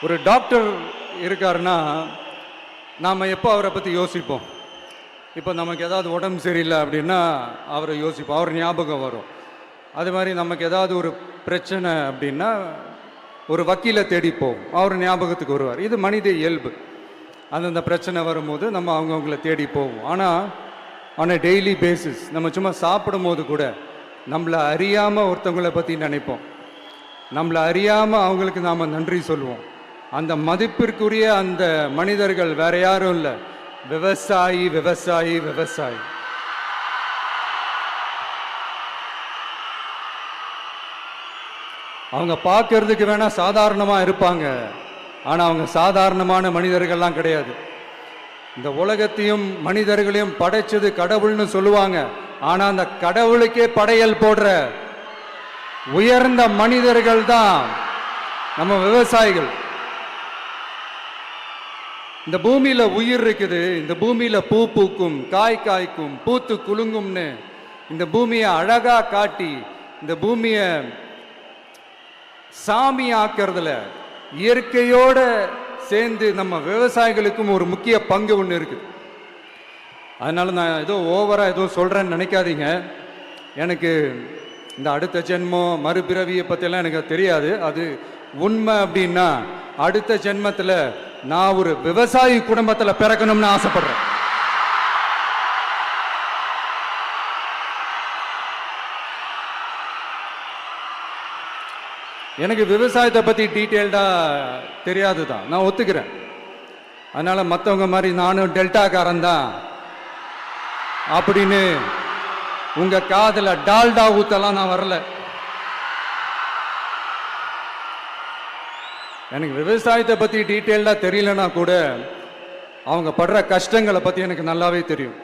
ஒரு டாக்டர் இருக்காருன்னா நாம் எப்போ அவரை பற்றி யோசிப்போம்? இப்போ நமக்கு ஏதாவது உடம்பு சரியில்லை அப்படின்னா அவரை யோசிப்போம், அவர் ஞாபகம் வரும். அது மாதிரி நமக்கு ஏதாவது ஒரு பிரச்சனை அப்படின்னா ஒரு வக்கீலை தேடிப்போம், அவர் ஞாபகத்துக்கு வருவார். இது மனித இயல்பு. அந்தந்த பிரச்சனை வரும்போது நம்ம அவங்கவுங்கள தேடி போவோம். ஆனால் ஆன் அ டெய்லி பேசிஸ் நம்ம சும்மா சாப்பிடும் போது கூட நம்மளை அறியாமல் ஒருத்தவங்களை பற்றி நினைப்போம், நம்மளை அறியாமல் அவங்களுக்கு நாம் நன்றி சொல்லுவோம். அந்த மதிப்பிற்குரிய அந்த மனிதர்கள் வேற யாரும் இல்லை, விவசாயி விவசாயி விவசாயி. அவங்க பார்க்கறதுக்கு வேணா சாதாரணமாக இருப்பாங்க, ஆனால் அவங்க சாதாரணமான மனிதர்கள்லாம் கிடையாது. இந்த உலகத்தையும் மனிதர்களையும் படைச்சது கடவுள்னு சொல்லுவாங்க, ஆனால் அந்த கடவுளுக்கே படையல் போடுற உயர்ந்த மனிதர்கள் தான் நம்ம விவசாயிகள். இந்த பூமியில உயிர் இருக்குது, இந்த பூமியில பூ பூக்கும், காய் காய்க்கும், பூத்து குலுங்கும்னு இந்த பூமியை அழகா காட்டி இந்த பூமியை சாமி ஆக்கிறதுல இயற்கையோட சேர்ந்து நம்ம விவசாயிகளுக்கும் ஒரு முக்கிய பங்கு ஒன்று இருக்கு. அதனால நான் ஏதோ ஓவரா ஏதோ சொல்றேன்னு நினைக்காதீங்க. எனக்கு இந்த அடுத்த ஜென்மம் மறுபிறவியை பற்றியெல்லாம் எனக்கு தெரியாது. அது உண்மை அப்படின்னா அடுத்த ஜென்மத்தில் நான் ஒரு விவசாயி குடும்பத்தில் பிறக்கணும்னு ஆசைப்படுறேன். எனக்கு விவசாயத்தை பற்றி டீட்டெயில்டாக தெரியாது தான், நான் ஒத்துக்கிறேன். அதனால் மற்றவங்க மாதிரி நானும் டெல்டாக்காரன் தான் அப்படின்னு உங்கள் காதில் டால்டா ஊத்தலாம் நான் வரல. எனக்கு விவசாயத்தை பற்றி டீட்டெயில்டாக தெரியலனா கூட அவங்க படுற கஷ்டங்களை பற்றி எனக்கு நல்லாவே தெரியும்.